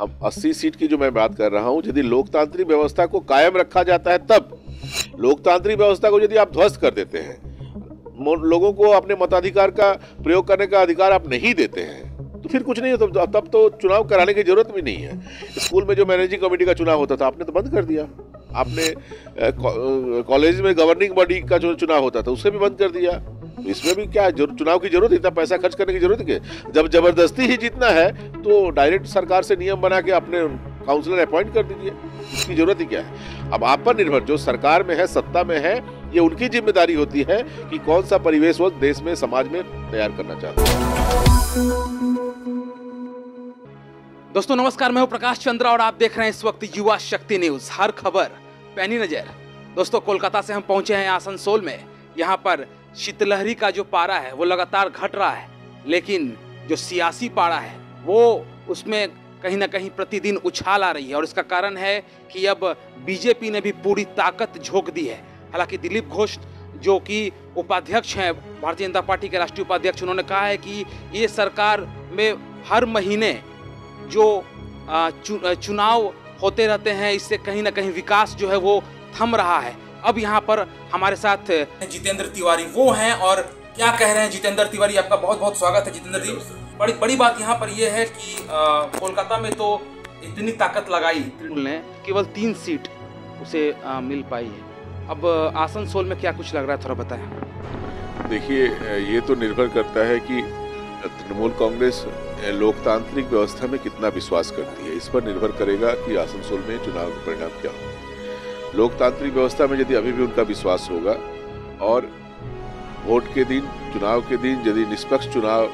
हम 80 सीट की जो मैं बात कर रहा हूं, यदि लोकतांत्रिक व्यवस्था को कायम रखा जाता है तब। लोकतांत्रिक व्यवस्था को यदि आप ध्वस्त कर देते हैं, लोगों को अपने मताधिकार का प्रयोग करने का अधिकार आप नहीं देते हैं, तो फिर कुछ नहीं होता। तब तो चुनाव कराने की जरूरत भी नहीं है। स्कूल में जो मैनेजिंग कमेटी का चुनाव होता था आपने तो बंद कर दिया। आपने कॉलेज में गवर्निंग बॉडी का जो चुनाव होता था उसे भी बंद कर दिया। तो इसमें भी क्या चुनाव की जरूरत, इतना पैसा खर्च करने की जरूरत है? जब जबरदस्ती ही जीतना है तो डायरेक्ट सरकार से नियम बना के अपने काउंसलर अपॉइंट कर दीजिए। इसकी जरूरत ही क्या है? अब आप पर निर्भर, जो सरकार में है, सत्ता में है, ये उनकी जिम्मेदारी होती है कि कौन सा परिवेश वो देश में, समाज में तैयार करना चाहते हैं। दोस्तों नमस्कार, मैं हूं प्रकाश चंद्रा और आप देख रहे हैं इस वक्त युवा शक्ति न्यूज। हर खबर पैनी नजर। दोस्तों कोलकाता से हम पहुंचे हैं आसनसोल में। यहाँ पर शीतलहरी का जो पारा है वो लगातार घट रहा है, लेकिन जो सियासी पारा है वो उसमें कहीं ना कहीं प्रतिदिन उछाल आ रही है। और इसका कारण है कि अब बीजेपी ने भी पूरी ताकत झोंक दी है। हालांकि दिलीप घोष जो कि उपाध्यक्ष हैं, भारतीय जनता पार्टी के राष्ट्रीय उपाध्यक्ष, उन्होंने कहा है कि ये सरकार में हर महीने जो चुनाव होते रहते हैं, इससे कहीं ना कहीं विकास जो है वो थम रहा है। अब यहाँ पर हमारे साथ जितेंद्र तिवारी वो हैं, और क्या कह रहे हैं जितेंद्र तिवारी? आपका बहुत बहुत स्वागत है जितेंद्र जी। बड़ी बात यहाँ पर यह है कि कोलकाता में तो इतनी ताकत लगाई तृणमूल ने, केवल 3 सीट उसे मिल पाई है। अब आसनसोल में क्या कुछ लग रहा है, थोड़ा बताएं। देखिए, ये तो निर्भर करता है कि तृणमूल कांग्रेस लोकतांत्रिक व्यवस्था में कितना विश्वास करती है। इस पर निर्भर करेगा कि आसनसोल में चुनाव का परिणाम क्या होगा। लोकतांत्रिक व्यवस्था में यदि अभी भी उनका विश्वास होगा और वोट के दिन, चुनाव के दिन यदि निष्पक्ष चुनाव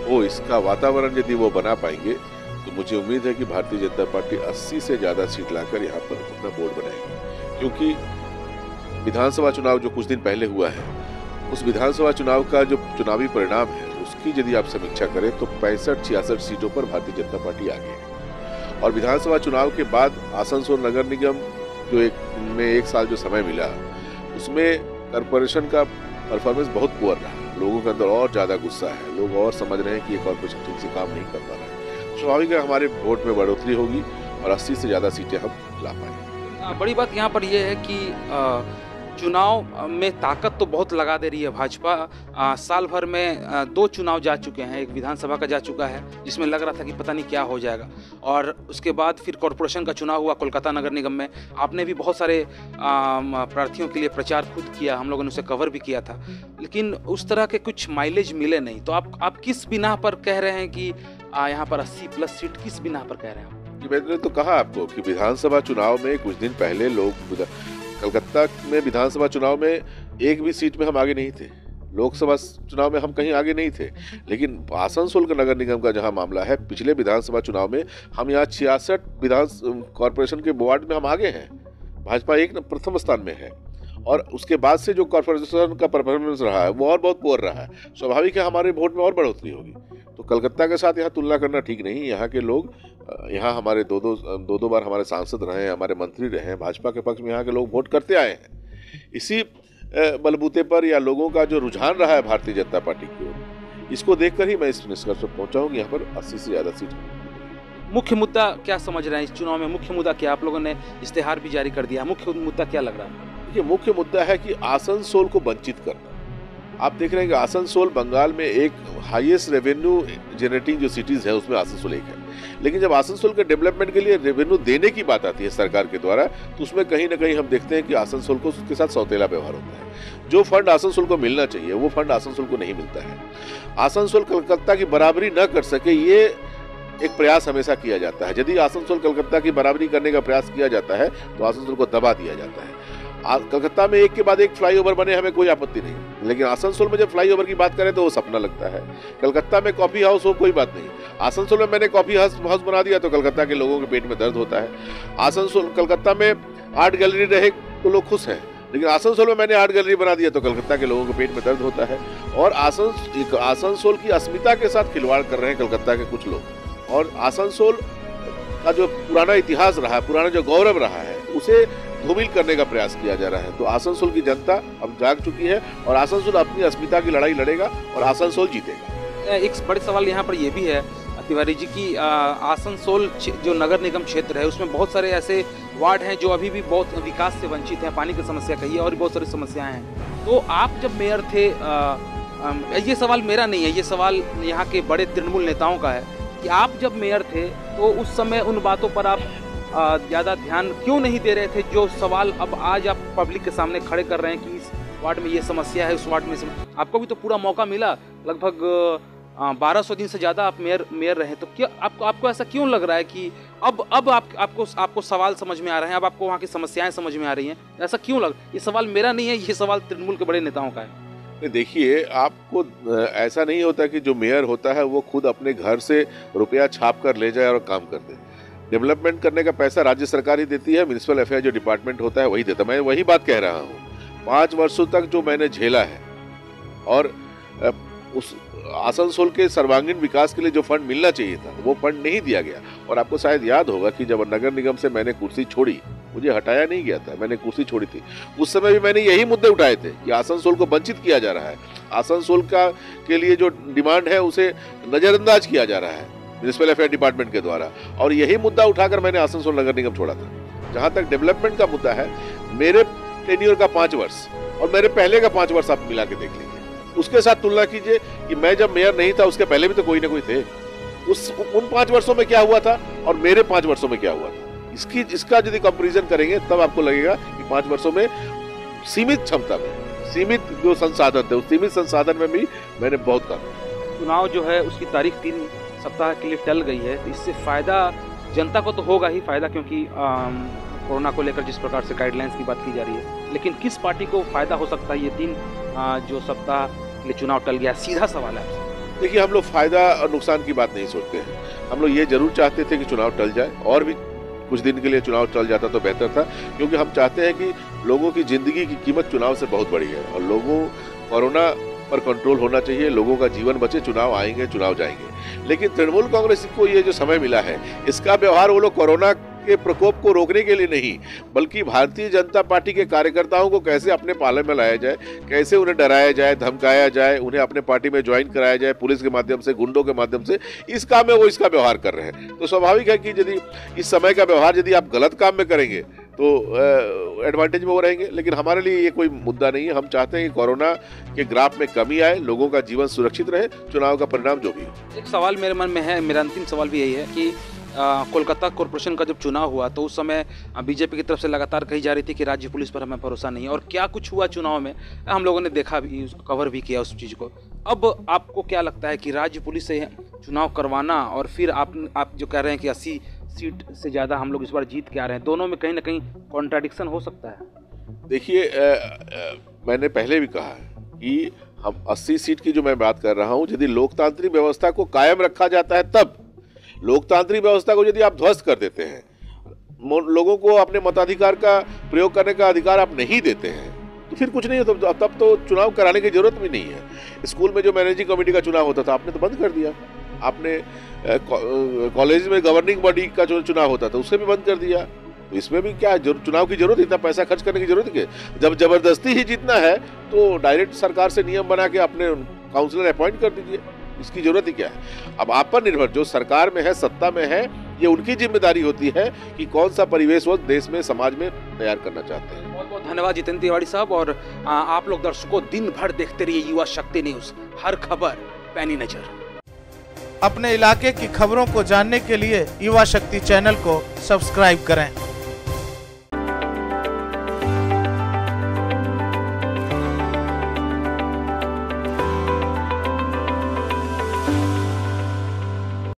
हो, इसका वातावरण यदि वो बना पाएंगे, तो मुझे उम्मीद है कि भारतीय जनता पार्टी 80 से ज्यादा सीट लाकर यहाँ पर अपना बोर्ड बनाएगी। क्योंकि विधानसभा चुनाव जो कुछ दिन पहले हुआ है, उस विधानसभा चुनाव का जो चुनावी परिणाम है उसकी यदि आप समीक्षा करें तो 65-66 सीटों पर भारतीय जनता पार्टी आगे है। और विधानसभा चुनाव के बाद आसनसोल नगर निगम जो एक साल जो समय मिला, उसमें कॉर्पोरेशन का परफॉर्मेंस बहुत पुअर रहा। लोगों के अंदर और ज्यादा गुस्सा है, लोग और समझ रहे हैं कि ये कॉर्पोरेशन ठीक से काम नहीं कर पा रहा है। स्वाभाविक है हमारे वोट में बढ़ोतरी होगी और 80 से ज्यादा सीटें हम ला पाएंगे। बड़ी बात यहाँ पर यह है कि चुनाव में ताकत तो बहुत लगा दे रही है भाजपा। साल भर में 2 चुनाव जा चुके हैं, एक विधानसभा का जा चुका है जिसमें लग रहा था कि पता नहीं क्या हो जाएगा, और उसके बाद फिर कॉरपोरेशन का चुनाव हुआ कोलकाता नगर निगम में। आपने भी बहुत सारे प्रार्थियों के लिए प्रचार खुद किया, हम लोगों ने उसे कवर भी किया था, लेकिन उस तरह के कुछ माइलेज मिले नहीं। तो आप किस बिना पर कह रहे हैं कि यहाँ पर 80+ सीट किस बिना पर कह रहे हैं? मैंने तो कहा आपको कि विधानसभा चुनाव में कुछ दिन पहले लोग कलकत्ता में विधानसभा चुनाव में एक भी सीट में हम आगे नहीं थे, लोकसभा चुनाव में हम कहीं आगे नहीं थे। लेकिन आसनसोल का नगर निगम का जहां मामला है, पिछले विधानसभा चुनाव में हम यहाँ 66 विधान कॉर्पोरेशन के वार्ड में हम आगे हैं। भाजपा प्रथम स्थान में है, और उसके बाद से जो कॉर्पोरेशन का परफॉर्मेंस रहा है वो और बहुत पुअर रहा है। स्वाभाविक है हमारे वोट में और बढ़ोतरी होगी। तो कलकत्ता के साथ यहाँ तुलना करना ठीक नहीं। यहाँ के लोग, यहाँ हमारे दो बार हमारे सांसद रहे हैं, हमारे मंत्री रहे हैं, भाजपा के पक्ष में यहाँ के लोग वोट करते आए हैं। इसी बलबूते पर या लोगों का जो रुझान रहा है भारतीय जनता पार्टी की ओर, इसको देखकर ही मैं इस निष्कर्ष पर पहुंचा हूँ। यहाँ पर 80 से ज्यादा सीट। मुख्य मुद्दा क्या समझ रहे हैं इस चुनाव में? मुख्य मुद्दा क्या? आप लोगों ने इश्तेहार भी जारी कर दिया, मुख्य मुद्दा क्या लग रहा है? ये मुख्य मुद्दा है कि आसनसोल को वंचित करना। आप देख रहे हैं कि आसनसोल बंगाल में एक हाईएस्ट रेवेन्यू जनरेटिंग जो सिटीज है उसमें आसनसोल एक है। लेकिन जब आसनसोल के डेवलपमेंट के लिए रेवेन्यू देने की बात आती है सरकार के द्वारा, तो उसमें कहीं ना कहीं हम देखते हैं कि आसनसोल को उसके साथ सौतेला व्यवहार होता है। जो फंड आसनसोल को मिलना चाहिए वो फंड आसनसोल को नहीं मिलता है। आसनसोल कलकत्ता की बराबरी न कर सके, ये एक प्रयास हमेशा किया जाता है। यदि आसनसोल कलकत्ता की बराबरी करने का प्रयास किया जाता है तो आसनसोल को दबा दिया जाता है। कलकत्ता में एक के बाद एक फ्लाईओवर बने, हमें कोई आपत्ति नहीं, लेकिन आसनसोल में जब फ्लाईओवर की बात करें तो वो सपना लगता है। कलकत्ता में कॉफी हाउस हो, कोई बात नहीं, आसनसोल में मैंने कॉफी हाउस बना दिया तो कलकत्ता के लोगों के पेट में दर्द होता है। आसनसोल कलकत्ता में आर्ट गैलरी रहे तो लोग खुश हैं, लेकिन आसनसोल में मैंने आर्ट गैलरी बना दिया तो कलकत्ता के लोगों के पेट में दर्द होता है। और आसनसोल की अस्मिता के साथ खिलवाड़ कर रहे हैं कलकत्ता के कुछ लोग। और आसनसोल का जो पुराना इतिहास रहा है, पुराना जो गौरव रहा है, उसे धूमिल करने का प्रयास किया जा रहा है। तो आसनसोल की जनता अब जाग चुकी है और आसनसोल अपनी अस्मिता की लड़ाई लड़ेगा और आसनसोल जीतेगा। एक बड़े सवाल यहाँ पर यह भी है तिवारी जी की आसनसोल जो नगर निगम क्षेत्र है उसमें बहुत सारे ऐसे वार्ड हैं जो अभी भी बहुत विकास से वंचित हैं, पानी की समस्या कही है और भी बहुत सारी समस्याएं हैं। तो आप जब मेयर थे, ये सवाल मेरा नहीं है, ये सवाल यहाँ के बड़े तृणमूल नेताओं का है कि आप जब मेयर थे तो उस समय उन बातों पर आप ज़्यादा ध्यान क्यों नहीं दे रहे थे जो सवाल अब आज आप पब्लिक के सामने खड़े कर रहे हैं कि इस वार्ड में ये समस्या है, उस वार्ड में आपको भी तो पूरा मौका मिला, लगभग 1200 दिन से ज़्यादा आप मेयर रहे, तो क्या आपको ऐसा क्यों लग रहा है कि अब आपको सवाल समझ में आ रहे हैं, अब आपको वहाँ की समस्याएं समझ में आ रही हैं? ऐसा क्यों ये सवाल मेरा नहीं है, ये सवाल तृणमूल के बड़े नेताओं का है। देखिए, आपको ऐसा नहीं होता कि जो मेयर होता है वो खुद अपने घर से रुपया छाप कर ले जाए और काम कर दे। डेवलपमेंट करने का पैसा राज्य सरकार ही देती है, म्युनिसिपल अफेयर जो डिपार्टमेंट होता है वही देता है। मैं वही बात कह रहा हूँ, 5 वर्षों तक जो मैंने झेला है और उस आसनसोल के सर्वांगीण विकास के लिए जो फंड मिलना चाहिए था वो फंड नहीं दिया गया। और आपको शायद याद होगा कि जब नगर निगम से मैंने कुर्सी छोड़ी, मुझे हटाया नहीं गया था, मैंने कुर्सी छोड़ी थी, उस समय भी मैंने यही मुद्दे उठाए थे कि आसनसोल को वंचित किया जा रहा है, आसनसोल के लिए जो डिमांड है उसे नजरअंदाज किया जा रहा है म्युनिसिपल अफेयर डिपार्टमेंट के द्वारा। और यही मुद्दा उठाकर मैंने आसनसोल नगर निगम छोड़ा था। जहां तक डेवलपमेंट का मुद्दा है, मेरे टेन्योर का 5 वर्ष और मेरे पहले का 5 वर्ष आप मिला के देख लीजिए, उसके साथ तुलना कीजिए कि मैं जब मेयर नहीं था उसके पहले भी तो कोई ना कोई थे। उन 5 वर्षों में क्या हुआ था और मेरे 5 वर्षों में क्या हुआ था, इसका यदि कंपैरिजन करेंगे तब आपको लगेगा कि 5 वर्षों में सीमित क्षमता में, सीमित जो संसाधन थे, उस सीमित संसाधन में भी मैंने बहुत काम। चुनाव जो है उसकी तारीख 3 सप्ताह के लिए टल गई है, तो इससे फायदा जनता को तो होगा ही फायदा, क्योंकि कोरोना को लेकर जिस प्रकार से गाइडलाइंस की बात की जा रही है, लेकिन किस पार्टी को फायदा हो सकता है ये 3 जो सप्ताह के लिए चुनाव टल गया? सीधा सवाल है। देखिए, हम लोग फायदा और नुकसान की बात नहीं सोचते हैं। हम लोग ये जरूर चाहते थे कि चुनाव टल जाए और भी कुछ दिन के लिए चुनाव टल जाता तो बेहतर था, क्योंकि हम चाहते हैं कि लोगों की जिंदगी की कीमत चुनाव से बहुत बड़ी है और लोगों कोरोना पर कंट्रोल होना चाहिए, लोगों का जीवन बचे, चुनाव आएंगे, चुनाव जाएंगे। लेकिन तृणमूल कांग्रेस को ये जो समय मिला है, इसका व्यवहार वो लोग कोरोना के प्रकोप को रोकने के लिए नहीं, बल्कि भारतीय जनता पार्टी के कार्यकर्ताओं को कैसे अपने पाले में लाया जाए, कैसे उन्हें डराया जाए, धमकाया जाए, उन्हें अपने पार्टी में ज्वाइन कराया जाए पुलिस के माध्यम से, गुंडों के माध्यम से, इस काम में वो इसका व्यवहार कर रहे हैं। तो स्वाभाविक है कि यदि इस समय का व्यवहार यदि आप गलत काम में करेंगे तो एडवांटेज में वो रहेंगे। लेकिन हमारे लिए ये कोई मुद्दा नहीं है। हम चाहते हैं कि कोरोना के ग्राफ में कमी आए, लोगों का जीवन सुरक्षित रहे, चुनाव का परिणाम जो भी हो। एक सवाल मेरे मन में है, मेरा अंतिम सवाल भी यही है कि कोलकाता कॉरपोरेशन का जब चुनाव हुआ तो उस समय बीजेपी की तरफ से लगातार कही जा रही थी कि राज्य पुलिस पर हमें भरोसा नहीं है, और क्या कुछ हुआ चुनाव में हम लोगों ने देखा भी, कवर भी किया उस चीज़ को। अब आपको क्या लगता है कि राज्य पुलिस से चुनाव करवाना और फिर आप जो कह रहे हैं कि 80 सीट से ज़्यादा हम लोग इस बार जीत के आ रहे हैं, दोनों में कहीं ना कहीं कॉन्ट्राडिक्शन हो सकता है? देखिए, मैंने पहले भी कहा है कि हम 80 सीट की जो मैं बात कर रहा हूँ, यदि लोकतांत्रिक व्यवस्था को कायम रखा जाता है तब। लोकतांत्रिक व्यवस्था को यदि आप ध्वस्त कर देते हैं, लोगों को अपने मताधिकार का प्रयोग करने का अधिकार आप नहीं देते हैं, तो फिर कुछ नहीं होता। तब तो चुनाव कराने की जरूरत भी नहीं है। स्कूल में जो मैनेजिंग कमेटी का चुनाव होता था आपने तो बंद कर दिया, आपने कॉलेज में गवर्निंग बॉडी का जो चुनाव होता था उसे भी बंद कर दिया। तो इसमें भी क्या चुनाव की जरूरत, इतना पैसा खर्च करने की जरूरत है? जब जबरदस्ती ही जीतना है तो डायरेक्ट सरकार से नियम बना के अपने काउंसलर अपॉइंट कर दीजिए, इसकी जरूरत ही क्या है? अब आप पर निर्भर, जो सरकार में है, सत्ता में है, ये उनकी जिम्मेदारी होती है कि कौन सा परिवेश वो देश में, समाज में तैयार करना चाहते हैं। बहुत बहुत धन्यवाद जितेंद्र तिवारी साहब। और आप लोग दर्शकों दिन भर देखते रहिए युवा शक्ति न्यूज, हर खबर पैनी नजर। अपने इलाके की खबरों को जानने के लिए युवा शक्ति चैनल को सब्सक्राइब करें।